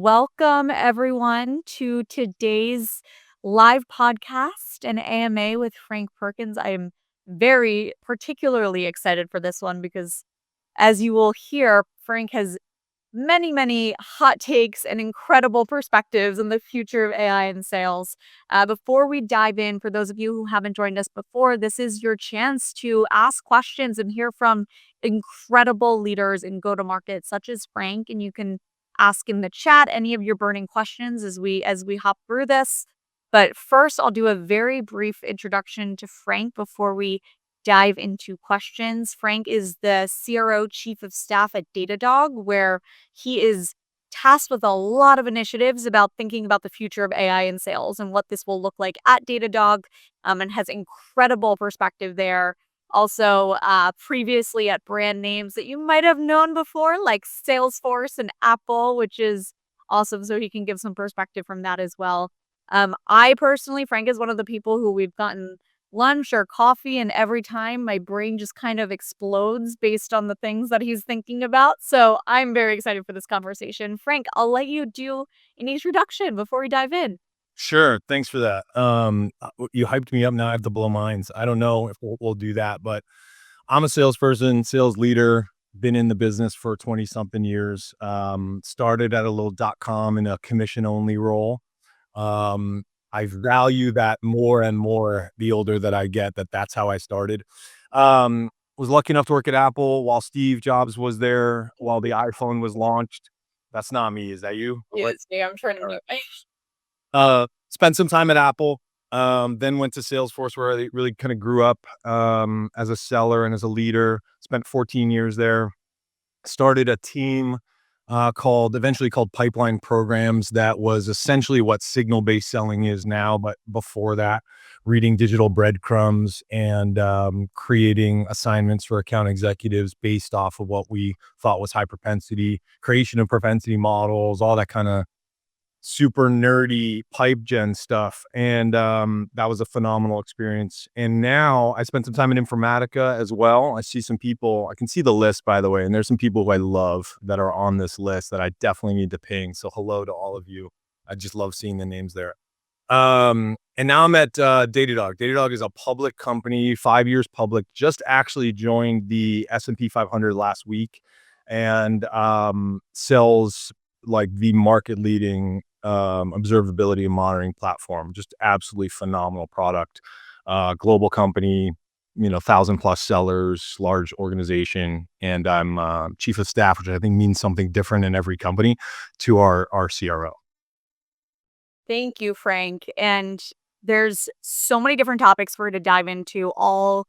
welcome everyone to today's live podcast and AMA with Frank Perkins. I am very particularly excited for this one because, as you will hear, Frank has many hot takes and incredible perspectives on the future of AI in sales. Before we dive in, for those of you who haven't joined us before, this is your chance to ask questions and hear from incredible leaders in go-to-market, such as Frank. And you can ask in the chat any of your burning questions as we hop through this. But first, I'll do a very brief introduction to Frank before we dive into questions. Frank is the CRO Chief of Staff at Datadog, where he is tasked with a lot of initiatives about thinking about the future of AI in sales and what this will look like at Datadog, and has incredible perspective there. Also, previously at brand names that you might have known before, like Salesforce and Apple, which is awesome. So he can give some perspective from that as well. I personally, Frank is one of the people who we've gotten lunch or coffee, and every time my brain just kind of explodes based on the things that he's thinking about. So I'm very excited for this conversation. Frank, I'll let you do an introduction before we dive in. Sure. Thanks for that. You hyped me up. Now I have to blow minds. I don't know if we'll do that, but I'm a salesperson, sales leader, been in the business for 20 something years. Started at a little .com in a commission only role. I value that more and more the older that I get, that's how I started. Was lucky enough to work at Apple while Steve Jobs was there, while the iPhone was launched. That's not me. Is that you? Yes, yeah, I'm trying to mute. Spent some time at Apple, then went to Salesforce where I really kind of grew up as a seller and as a leader. Spent 14 years there. Started a team eventually called Pipeline Programs. That was essentially what signal-based selling is now, but before that, reading digital breadcrumbs and creating assignments for account executives based off of what we thought was high propensity, creation of propensity models, all that kind of super nerdy pipe gen stuff. And that was a phenomenal experience. And now I spent some time in Informatica as well. I see some people, I can see the list, by the way, and there's some people who I love that are on this list that I definitely need to ping. So hello to all of you. I just love seeing the names there. And now I'm at Datadog. Datadog is a public company, 5 years public, just actually joined the S&P 500 last week, and sells like the market leading observability and monitoring platform. Just absolutely phenomenal product. Global company, 1,000+ sellers, large organization, and I'm chief of staff, which I think means something different in every company, to our CRO. Thank you, Frank. And there's so many different topics for to dive into, all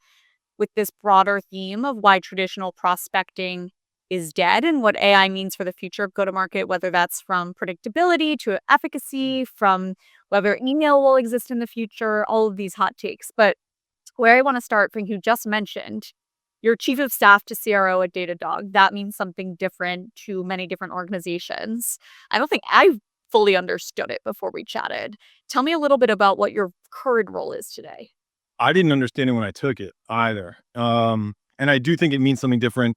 with this broader theme of why traditional prospecting is dead and what AI means for the future of go-to-market, whether that's from predictability to efficacy, from whether email will exist in the future, all of these hot takes. But where I want to start, Frank, you just mentioned you're chief of staff to CRO at Datadog. That means something different to many different organizations. I don't think I fully understood it before we chatted. Tell me a little bit about what your current role is today. I didn't understand it when I took it either. And I do think it means something different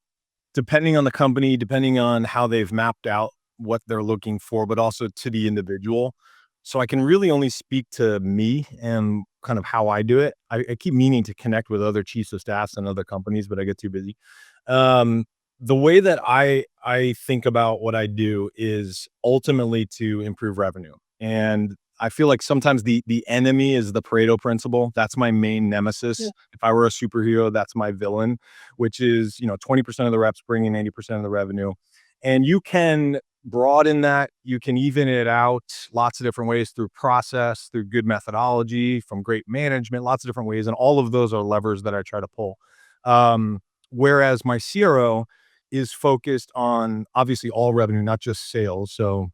depending on the company, depending on how they've mapped out what they're looking for, but also to the individual. So I can really only speak to me and kind of how I do it. I keep meaning to connect with other chiefs of staffs and other companies, but I get too busy. The way that I think about what I do is ultimately to improve revenue. And I feel like sometimes the enemy is the Pareto principle. That's my main nemesis. Yeah. If I were a superhero, that's my villain, which is, 20% of the reps bring in 80% of the revenue. And you can broaden that, you can even it out lots of different ways, through process, through good methodology, from great management, lots of different ways. And all of those are levers that I try to pull. Whereas my CRO is focused on obviously all revenue, not just sales. So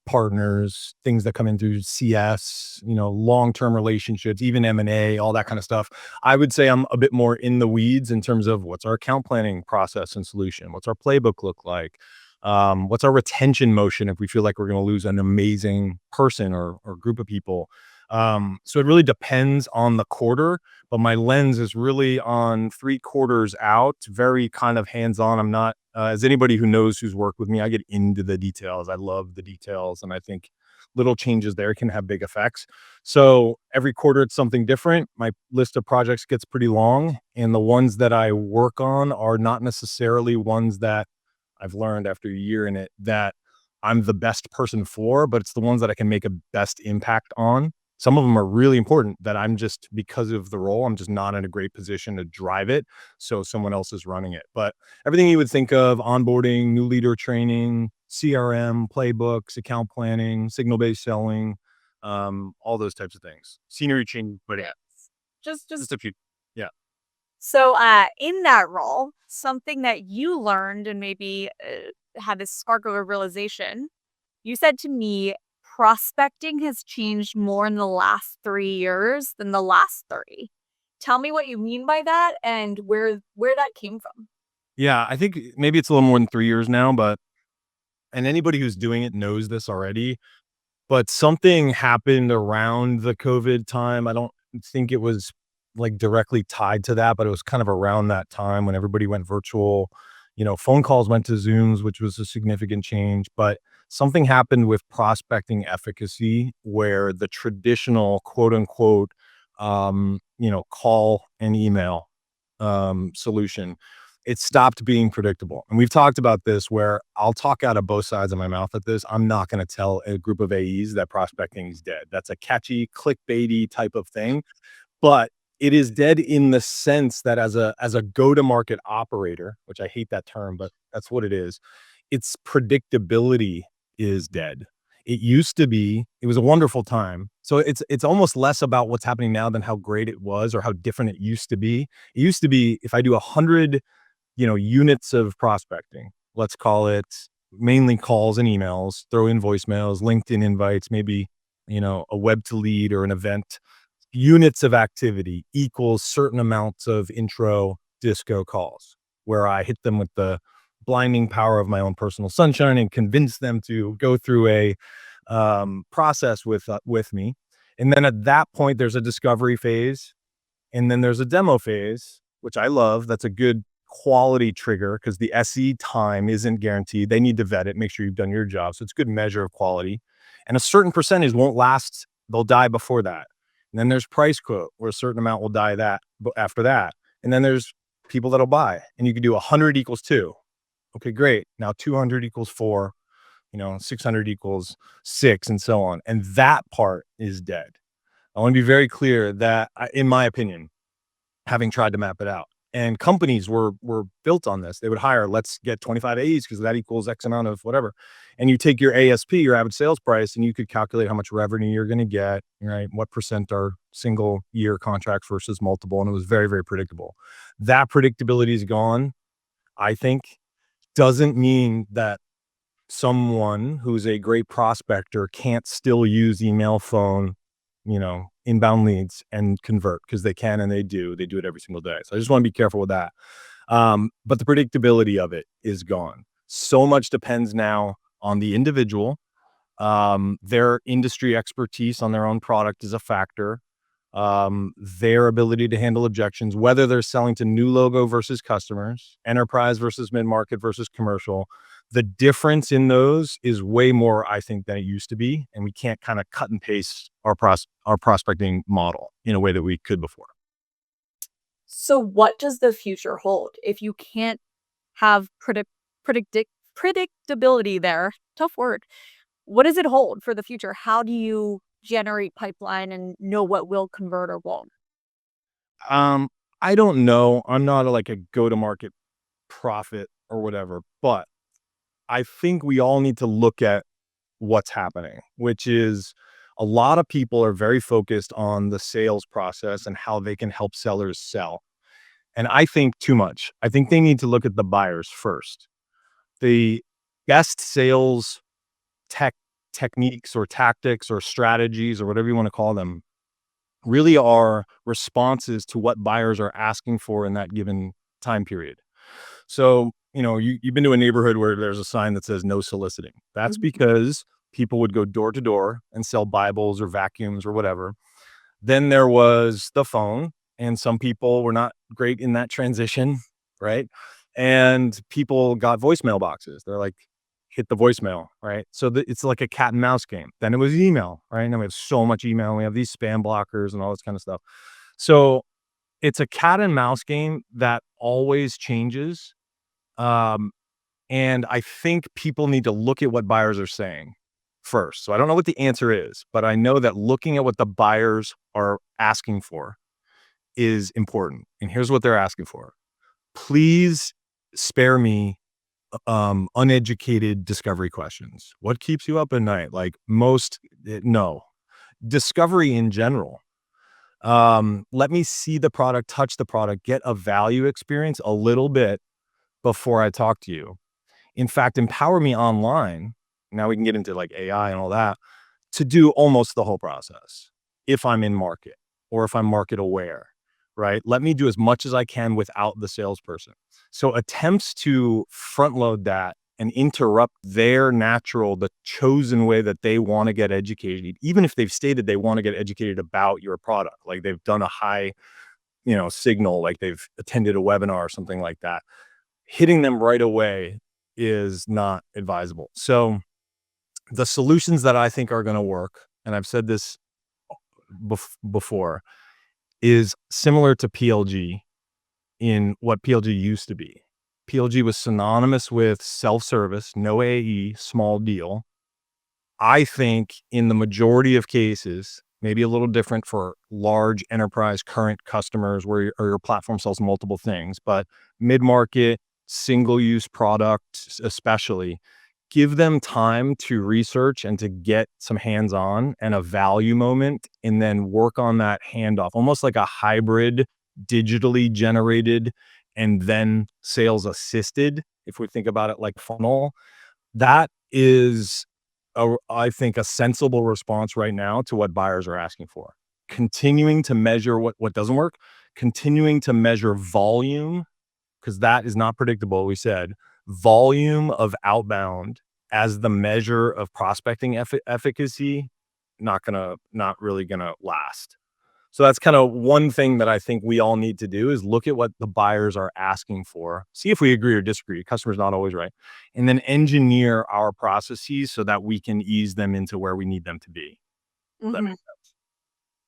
partners, things that come in through CS, long-term relationships, even M&A, all that kind of stuff. I would say I'm a bit more in the weeds in terms of what's our account planning process and solution? What's our playbook look like? What's our retention motion if we feel like we're going to lose an amazing person or group of people? So it really depends on the quarter, but my lens is really on 3 quarters out, very kind of hands-on. I'm not, as anybody who knows who's worked with me, I get into the details. I love the details, and I think little changes there can have big effects. So every quarter it's something different. My list of projects gets pretty long, and the ones that I work on are not necessarily ones that I've learned after a year in it that I'm the best person for, but it's the ones that I can make a best impact on. Some of them are really important that I'm just because of the role, I'm just not in a great position to drive it, so someone else is running it. But everything you would think of, onboarding, new leader training, CRM, playbooks, account planning, signal-based selling, all those types of things. Scenery change, but yeah, Just just a few. Yeah. so, in that role, something that you learned and maybe had this spark of a realization, you said to me, prospecting has changed more in the last 3 years than the last 30. Tell me what you mean by that and where that came from. Yeah, I think maybe it's a little more than 3 years now, but and anybody who's doing it knows this already. But something happened around the COVID time. I don't think it was, like, directly tied to that, but it was kind of around that time when everybody went virtual. Phone calls went to Zooms, which was a significant change, but something happened with prospecting efficacy where the traditional, quote, unquote, call and email, solution, it stopped being predictable. And we've talked about this where I'll talk out of both sides of my mouth at this. I'm not going to tell a group of AEs that prospecting is dead. That's a catchy, clickbaity type of thing, but it is dead in the sense that as a go-to-market operator, which I hate that term, but that's what it is, its predictability is dead. It used to be, it was a wonderful time. So it's almost less about what's happening now than how great it was or how different it used to be. It used to be if I do 100 units of prospecting, let's call it mainly calls and emails, throw in voicemails, LinkedIn invites, maybe, a web to lead or an event. Units of activity equals certain amounts of intro disco calls where I hit them with the blinding power of my own personal sunshine and convince them to go through a process with me. And then at that point, there's a discovery phase and then there's a demo phase, which I love. That's a good quality trigger because the SE time isn't guaranteed. They need to vet it, make sure you've done your job. So it's a good measure of quality. And a certain percentage won't last, they'll die before that. And then there's price quote, where a certain amount will die after that. And then there's people that'll buy. And you can do 100 equals 2. Okay, great. Now 200 equals 4, 600 equals 6, and so on. And that part is dead. I want to be very clear that, in my opinion, having tried to map it out, and companies were built on this. They would hire, let's get 25 AEs because that equals X amount of whatever. And you take your ASP, your average sales price, and you could calculate how much revenue you're going to get, right? What percent are single year contracts versus multiple. And it was very, very predictable. That predictability is gone, I think. Doesn't mean that someone who's a great prospector can't still use email, phone, inbound leads and convert because they can and they do. They do it every single day. So I just want to be careful with that. But the predictability of it is gone. So much depends now on the individual. Their industry expertise on their own product is a factor. Their ability to handle objections, whether they're selling to new logo versus customers, enterprise versus mid-market versus commercial. The difference in those is way more, I think, than it used to be, and we can't kind of cut and paste our prospecting model in a way that we could before. So what does the future hold if you can't have predictability there? Tough word. What does it hold for the future? How do you generate pipeline and know what will convert or won't? Um, I don't know. I'm not like a go-to-market prophet or whatever, but I think we all need to look at what's happening, which is a lot of people are very focused on the sales process and how they can help sellers sell. And I think too much. I think they need to look at the buyers first. The best sales tech techniques or tactics or strategies or whatever you want to call them really are responses to what buyers are asking for in that given time period. So, you've been to a neighborhood where there's a sign that says no soliciting. That's Mhm. because People would go door to door and sell Bibles or vacuums or whatever. Then there was the phone, and some people were not great in that transition, right? And people got voicemail boxes. They're like, hit the voicemail, right? So it's like a cat and mouse game. Then it was email, right? Now we have so much email. We have these spam blockers and all this kind of stuff. So it's a cat and mouse game that always changes. Um, and I think people need to look at what buyers are saying first. So I don't know what the answer is, but I know that looking at what the buyers are asking for is important. And here's what they're asking for. Please spare me uneducated discovery questions. What keeps you up at night? Like no. Discovery in general. Let me see the product, touch the product, get a value experience a little bit before I talk to you. In fact, empower me online. Now we can get into like AI and all that to do almost the whole process if I'm in market or if I'm market aware, right? Let me do as much as I can without the salesperson. So attempts to front load that and interrupt their natural, the chosen way that they want to get educated, even if they've stated they want to get educated about your product, like they've done a high, signal, like they've attended a webinar or something like that, hitting them right away is not advisable. So the solutions that I think are going to work, and I've said this before, is similar to PLG in what PLG used to be. PLG was synonymous with self-service, no AE, small deal. I think in the majority of cases, maybe a little different for large enterprise current customers where your platform sells multiple things, but mid-market, single-use products especially, give them time to research and to get some hands-on and a value moment, and then work on that handoff, almost like a hybrid, digitally generated, and then sales assisted, if we think about it like funnel. That is, I think, a sensible response right now to what buyers are asking for. Continuing to measure what doesn't work, continuing to measure volume, because that is not predictable. We said volume of outbound as the measure of prospecting efficacy, not really gonna last. So that's kind of one thing that I think we all need to do is look at what the buyers are asking for, see if we agree or disagree. Customer's not always right. And then engineer our processes so that we can ease them into where we need them to be. That Mhm. makes sense.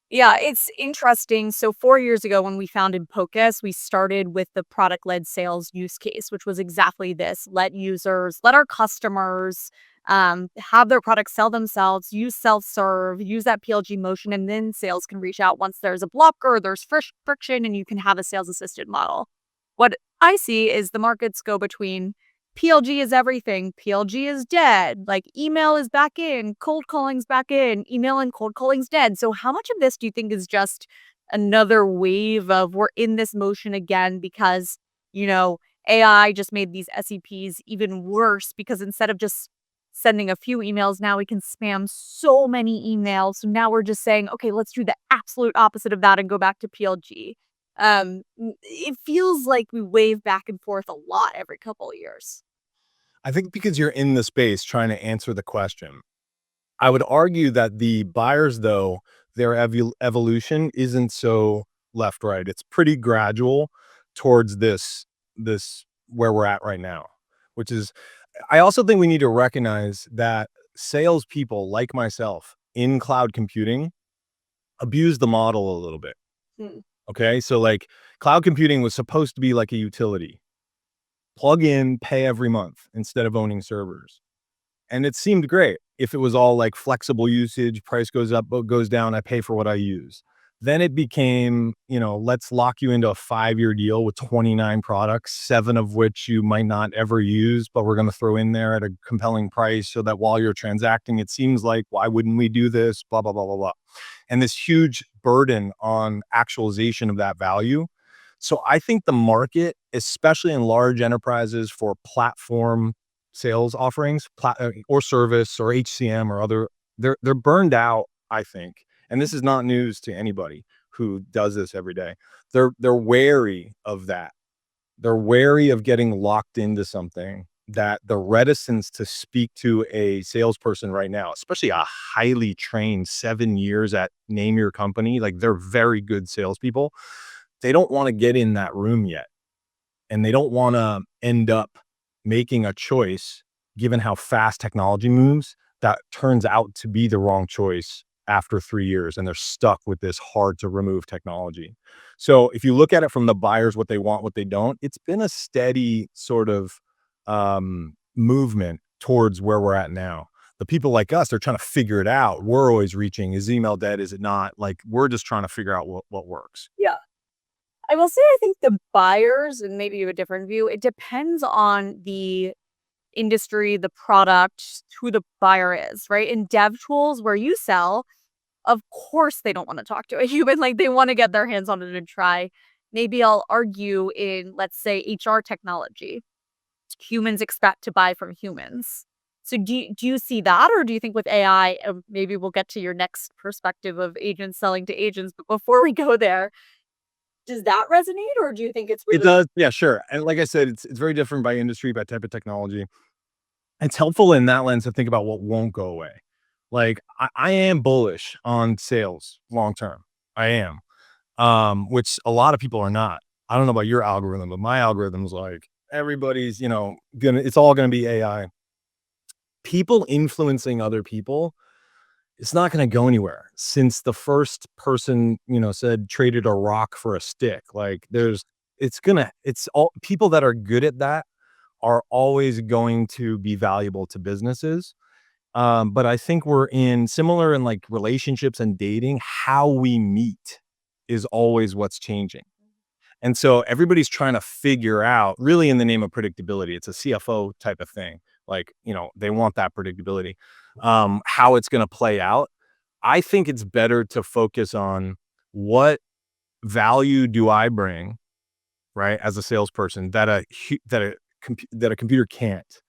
Yeah, it's interesting. So 4 years ago when we founded Pocus, we started with the product-led sales use case, which was exactly this. Let our customers, have their products sell themselves, use self-serve, use that PLG motion, and then sales can reach out once there's a blocker, there's friction, and you can have a sales assisted model. What I see is the markets go between PLG is everything. PLG is dead. Like email is back in, cold calling's back in, email and cold calling's dead. So how much of this do you think is just another wave of we're in this motion again because, you know, AI just made these SEPs even worse because instead of just sending a few emails, now we can spam so many emails. So now we're just saying, okay, let's do the absolute opposite of that and go back to PLG. It feels like we wave back and forth a lot every couple of years. I think because you're in the space trying to answer the question. I would argue that the buyers, though, their evolution isn't so left right. It's pretty gradual towards this where we're at right now, which is, I also think we need to recognize that salespeople like myself in cloud computing abuse the model a little bit. Hmm. Okay, so like cloud computing was supposed to be like a utility, plug in, pay every month instead of owning servers. And it seemed great if it was all like flexible usage, price goes up, goes down, I pay for what I use. Then it became, let's lock you into a 5-year deal with 29 products, 7 of which you might not ever use, but we're going to throw in there at a compelling price so that while you're transacting, it seems like, why wouldn't we do this? Blah, blah, blah, blah, blah. And this huge burden on actualization of that value. So I think the market, especially in large enterprises for platform sales offerings, or service or HCM or other, they're burned out, I think. And this is not news to anybody who does this every day. They're wary of that. They're wary of getting locked into something that the reticence to speak to a salesperson right now, especially a highly trained 7 years at name your company, like, they're very good salespeople. They don't wanna get in that room yet, and they don't wanna end up making a choice, given how fast technology moves, that turns out to be the wrong choice after 3 years, and they're stuck with this hard to remove technology. So, if you look at it from the buyers, what they want, what they don't, it's been a steady sort of, movement towards where we're at now. The people like us, they're trying to figure it out. We're always reaching, "Is email dead? Is it not?" Like, we're just trying to figure out what works. Yeah. I will say I think the buyers, and maybe you have a different view, it depends on the industry, the product, who the buyer is, right? In dev tools where you sell, of course they don't wanna talk to a human, like, they wanna get their hands on it and try. Maybe I'll argue in, let's say, HR technology. Humans expect to buy from humans. So do you see that, or do you think with AI, maybe we'll get to your next perspective of agents selling to agents, but before we go there, does that resonate, or do you think it's It really does, yeah, sure, and like I said, it's very different by industry, by type of technology. It's helpful in that lens to think about what won't go away. Like, I am bullish on sales long term. I am, which a lot of people are not. I don't know about your algorithm, but my algorithm's like, everybody's, gonna it's all gonna be AI. People influencing other people, it's not gonna go anywhere since the first person, said traded a rock for a stick. Like, it's all people that are good at that are always going to be valuable to businesses. But I think we're in similar in like relationships and dating, how we meet is always what's changing. And so everybody's trying to figure out, really in the name of predictability, it's a CFO type of thing. Like, they want that predictability, how it's going to play out. I think it's better to focus on what value do I bring, right, as a salesperson that a computer can't.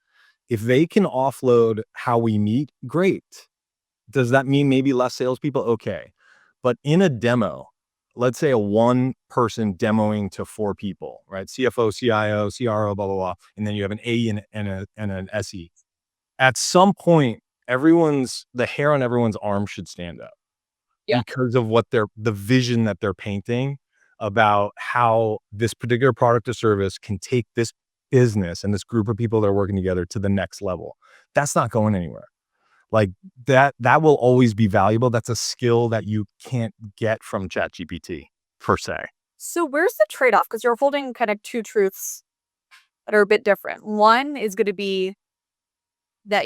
If they can offload how we meet, great. Does that mean maybe less salespeople? Okay. But in a demo, let's say a one person demoing to four people, right? CFO, CIO, CRO, blah, blah, blah. And then you have an A and an SE. At some point, the hair on everyone's arm should stand up Yeah. because of the vision that they're painting about how this particular product or service can take this business and this group of people that are working together to the next level. That's not going anywhere. Like, that will always be valuable. That's a skill that you can't get from ChatGPT per se. So where's the trade-off? Because you're holding kind of two truths that are a bit different. One is gonna be that,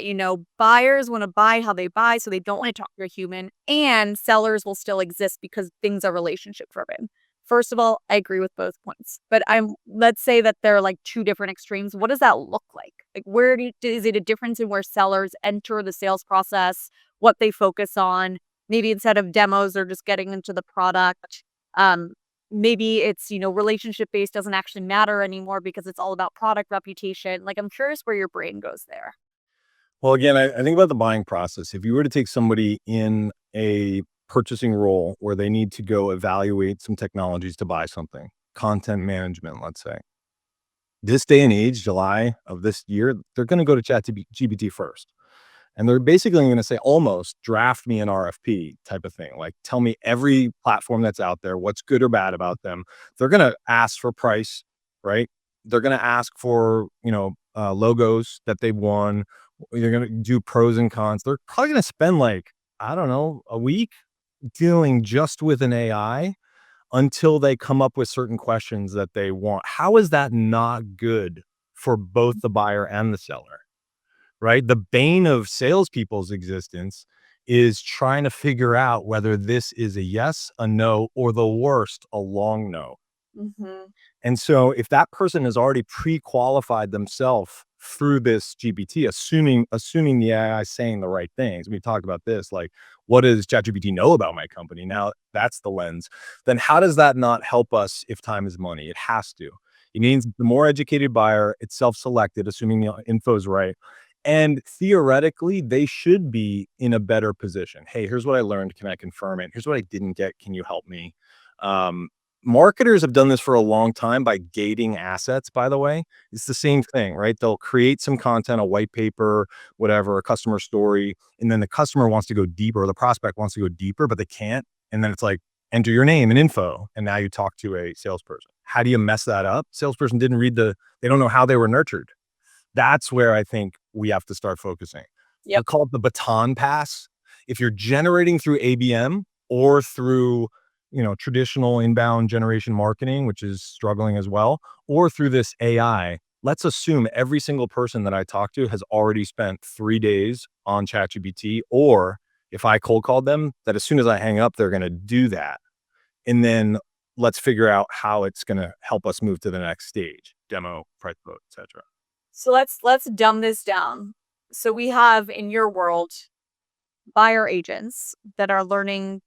buyers wanna buy how they buy, so they don't wanna talk to a human, and sellers will still exist because things are relationship driven. First of all, I agree with both points, but let's say that they're, like, 2 different extremes. What does that look like? Like, where is it a difference in where sellers enter the sales process, what they focus on? Maybe instead of demos, they're just getting into the product. Um, Maybe it's, relationship based doesn't actually matter anymore because it's all about product reputation. Like, I'm curious where your brain goes there. Well, again, I think about the buying process. If you were to take somebody in a purchasing role where they need to go evaluate some technologies to buy something, content management, let's say, this day and age, July of this year, they're going to go to ChatGPT first. And they're basically going to say, almost draft me an RFP type of thing. Like, tell me every platform that's out there, what's good or bad about them. They're going to ask for price, right? They're going to ask for, logos that they've won. They're going to do pros and cons. They're probably going to spend like, I don't know, a week dealing just with an AI until they come up with certain questions that they want. How is that not good for both the buyer and the seller? Right? The bane of salespeople's existence is trying to figure out whether this is a yes, a no, or the worst, a long no. Mhm. And so if that person has already pre-qualified themselves through this GPT, assuming the AI is saying the right things, we talked about this, like, what does ChatGPT know about my company? Now that's the lens. Then how does that not help us if time is money? It has to. It means the more educated buyer, it's self-selected, assuming the info is right. And theoretically, they should be in a better position. Hey, here's what I learned. Can I confirm it? Here's what I didn't get. Can you help me? Marketers have done this for a long time by gating assets, by the way. It's the same thing, right? They'll create some content, a white paper, whatever, a customer story, and then the customer wants to go deeper, or the prospect wants to go deeper, but they can't. And then it's like, enter your name and info. And now you talk to a salesperson. How do you mess that up? Salesperson didn't read they don't know how they were nurtured. That's where I think we have to start focusing. I Yep. call it the baton pass. If you're generating through ABM or through, traditional inbound generation marketing, which is struggling as well, or through this AI, let's assume every single person that I talk to has already spent 3 days on ChatGPT, or if I cold called them, that as soon as I hang up, they're gonna do that. And then let's figure out how it's gonna help us move to the next stage, demo, price quote, etcetera. So let's dumb this down. So we have in your world buyer agents that are learning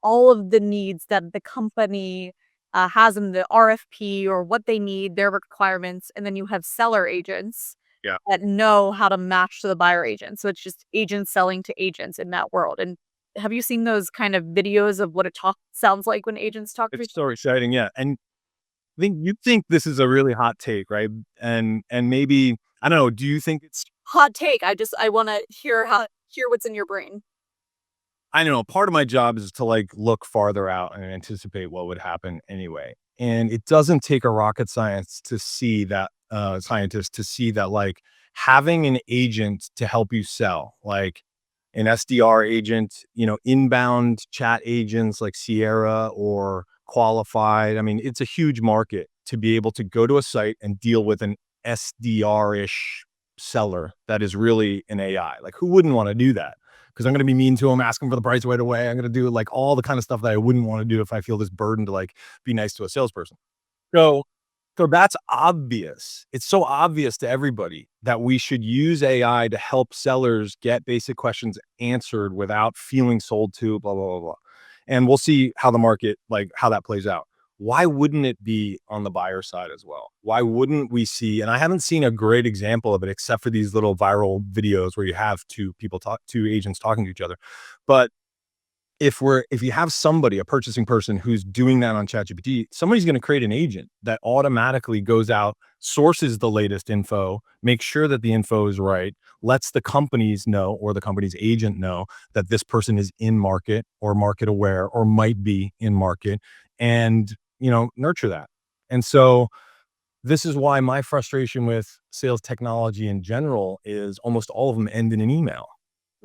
all of the needs that the company has in the RFP or what they need, their requirements, and then you have seller agents Yeah. that know how to match to the buyer agent. So it's just agents selling to agents in that world. And have you seen those kind of videos of what it sounds like when agents talk to each It's other? so exciting, yeah, and you think this is a really hot take, right? And maybe I don't know, do you think it's Hot take. I want to hear what's in your brain. I don't know, part of my job is to, like, look farther out and anticipate what would happen anyway, and it doesn't take a rocket scientist to see that, like, having an agent to help you sell, like an SDR agent, inbound chat agents like Sierra or Qualified. I mean, it's a huge market to be able to go to a site and deal with an SDR-ish seller that is really an AI. Like, who wouldn't wanna do that? Because I'm going to be mean to them, ask them for the price right away. I'm going to do like all the kind of stuff that I wouldn't want to do if I feel this burden to like be nice to a salesperson. So, so that's obvious. It's so obvious to everybody that we should use AI to help sellers get basic questions answered without feeling sold to, blah, blah, blah, blah. And we'll see how the market, like how that plays out. Why wouldn't it be on the buyer side as well? Why wouldn't we see? And I haven't seen a great example of it except for these little viral videos where you have two agents talking to each other. But if you have somebody, a purchasing person who's doing that on ChatGPT, somebody's going to create an agent that automatically goes out, sources the latest info, makes sure that the info is right, lets the companies know or the company's agent know that this person is in market or market aware or might be in market, and nurture that. And so this is why my frustration with sales technology in general is almost all of them end in an email.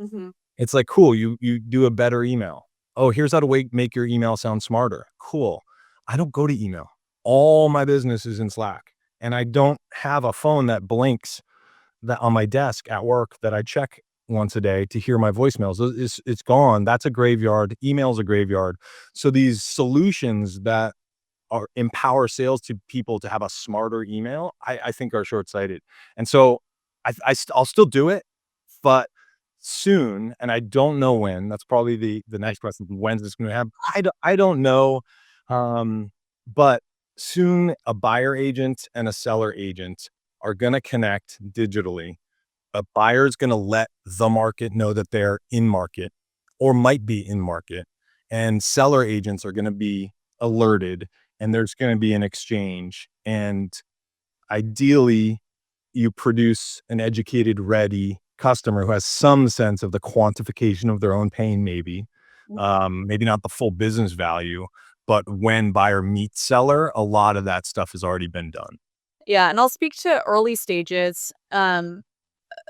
Mhm. It's like, cool, you do a better email. Oh, here's how to make your email sound smarter. Cool. I don't go to email. All my business is in Slack. And I don't have a phone that blinks that on my desk at work that I check once a day to hear my voicemails. It's gone. That's a graveyard. Email's a graveyard. So these solutions that are empower sales to people to have a smarter email, I think are short-sighted. And so I'll still do it, but soon, and I don't know when. That's probably the next question. When's this going to happen? I don't know. But soon a buyer agent and a seller agent are going to connect digitally. A buyer's going to let the market know that they're in market or might be in market, and seller agents are going to be alerted, and there's going to be an exchange. And ideally, you produce an educated, ready customer who has some sense of the quantification of their own pain, maybe, maybe not the full business value, but when buyer meets seller, a lot of that stuff has already been done. Yeah, and I'll speak to early stages.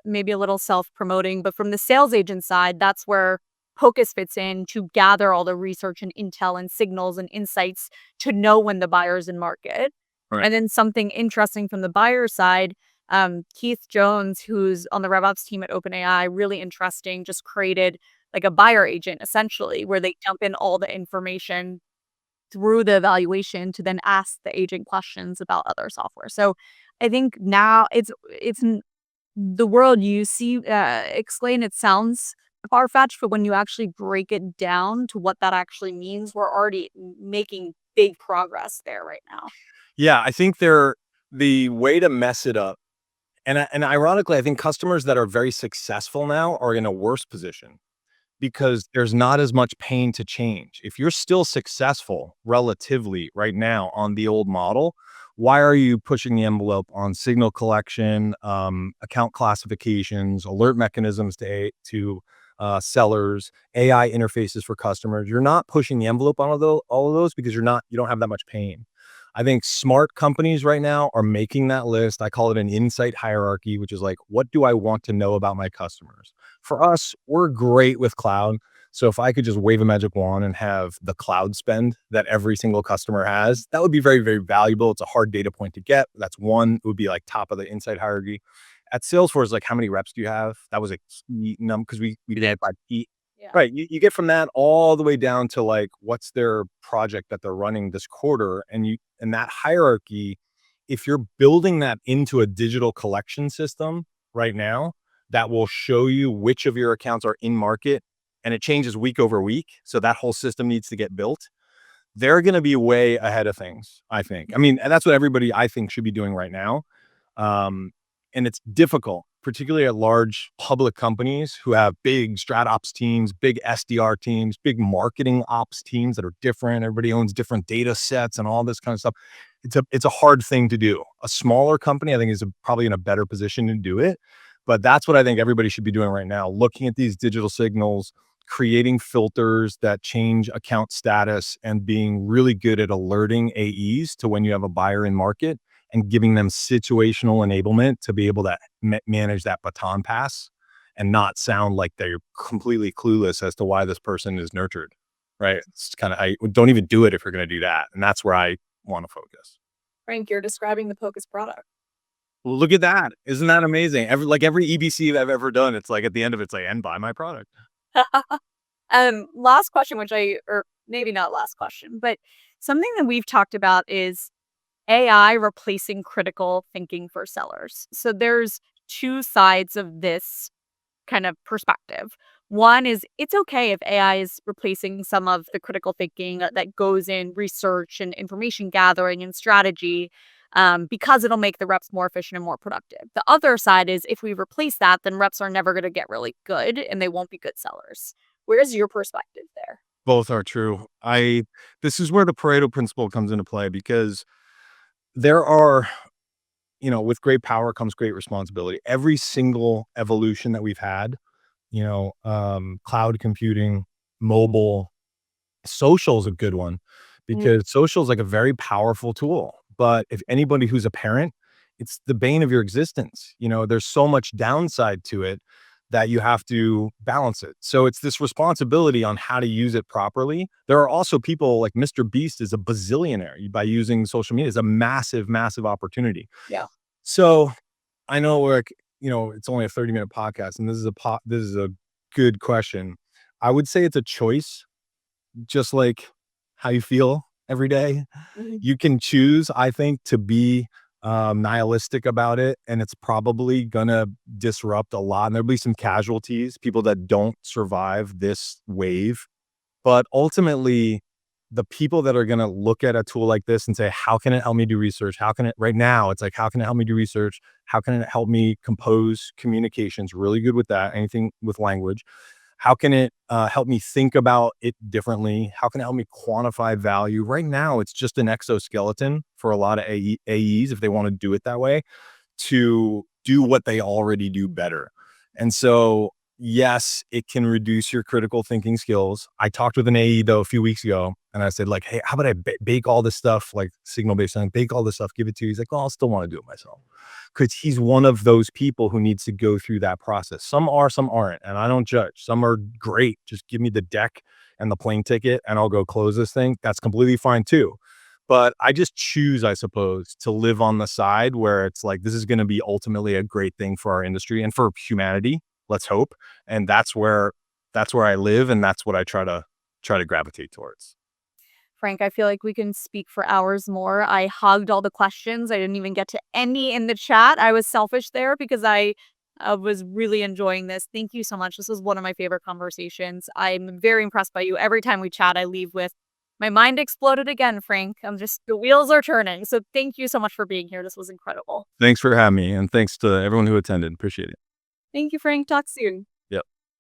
Maybe a little self-promoting, but from the sales agent side, that's where Focus fits in to gather all the research and intel and signals and insights to know when the buyer's in market. Right. And then something interesting from the buyer side, Keith Jones, who's on the RevOps team at OpenAI, really interesting, just created like a buyer agent essentially, where they dump in all the information through the evaluation to then ask the agent questions about other software. So I think now it's the world you see, explain it sounds far-fetched, but when you actually break it down to what that actually means, we're already making big progress there right now. Yeah, I think they're the way to mess it up. And ironically, I think customers that are very successful now are in a worse position because there's not as much pain to change. If you're still successful relatively right now on the old model, why are you pushing the envelope on signal collection, account classifications, alert mechanisms to sellers, AI interfaces for customers? You're not pushing the envelope on all of those because you don't have that much pain. I think smart companies right now are making that list. I call it an insight hierarchy, which is like, what do I want to know about my customers? For us, we're great with cloud. So if I could just wave a magic wand and have the cloud spend that every single customer has, that would be very, very valuable. It's a hard data point to get. That's one. It would be like top of the insight hierarchy. At Salesforce, like how many reps do you have? That was a key number because we did it by key. Yeah. Right. You get from that all the way down to like what's their project that they're running this quarter. And that hierarchy, if you're building that into a digital collection system right now, that will show you which of your accounts are in market, and it changes week over week. So that whole system needs to get built. They're going to be way ahead of things, I think. I mean, and that's what everybody I think should be doing right now. Um, and it's difficult, particularly at large public companies who have big strat ops teams, big SDR teams, big marketing ops teams that are different. Everybody owns different data sets and all this kind of stuff. It's a hard thing to do. A smaller company, I think, is probably in a better position to do it. But that's what I think everybody should be doing right now, looking at these digital signals, creating filters that change account status, and being really good at alerting AEs to when you have a buyer in market and giving them situational enablement to be able to manage that baton pass and not sound like they're completely clueless as to why this person is nurtured. Right. It's kind of, I don't even do it if you're going to do that. And that's where I want to focus. Frank, you're describing the Pocus product. Well, look at that. Isn't that amazing? Every EBC I've ever done, it's like at the end of it's like, and buy my product. Last question, or maybe not last question, but something that we've talked about is AI replacing critical thinking for sellers. So there's two sides of this kind of perspective. One is it's okay if AI is replacing some of the critical thinking that goes in research and information gathering and strategy, because it'll make the reps more efficient and more productive. The other side is if we replace that, then reps are never going to get really good and they won't be good sellers. Where's your perspective there? Both are true. This is where the Pareto principle comes into play because there are, with great power comes great responsibility. Every single evolution that we've had, cloud computing, mobile, social is a good one because social is like a very powerful tool. But if anybody who's a parent, it's the bane of your existence. There's so much downside to it that you have to balance it. So it's this responsibility on how to use it properly. There are also people like Mr. Beast is a bazillionaire by using social media. It's a massive, massive opportunity. Yeah. So I know it's only a 30-minute podcast and this is a good question. I would say it's a choice, just like how you feel every day. Mhm. You can choose, I think, to be nihilistic about it, and it's probably gonna disrupt a lot. And there'll be some casualties, people that don't survive this wave. But ultimately, the people that are gonna look at a tool like this and say, "How can it help me do research? How can it?" Right now, it's like, "How can it help me do research? How can it help me compose communications?" Really good with that. Anything with language. How can it help me think about it differently? How can it help me quantify value? Right now, it's just an exoskeleton for a lot of AEs if they want to do it that way to do what they already do better. And so, yes, it can reduce your critical thinking skills. I talked with an AE though a few weeks ago, and I said, like, "Hey, how about I bake all this stuff, like signal based on bake all this stuff, give it to you?" He's like, "Well, I'll still want to do it myself," because he's one of those people who needs to go through that process. Some are, some aren't, and I don't judge. Some are great. Just give me the deck and the plane ticket, and I'll go close this thing. That's completely fine too. But I just choose, I suppose, to live on the side where it's like, this is going to be ultimately a great thing for our industry and for humanity. Let's hope. And that's where I live. And that's what I try to gravitate towards. Frank, I feel like we can speak for hours more. I hogged all the questions. I didn't even get to any in the chat. I was selfish there because I was really enjoying this. Thank you so much. This was one of my favorite conversations. I'm very impressed by you. Every time we chat, I leave with my mind exploded again, Frank. The wheels are turning. So thank you so much for being here. This was incredible. Thanks for having me. And thanks to everyone who attended. Appreciate it. Thank you, Frank. Talk soon.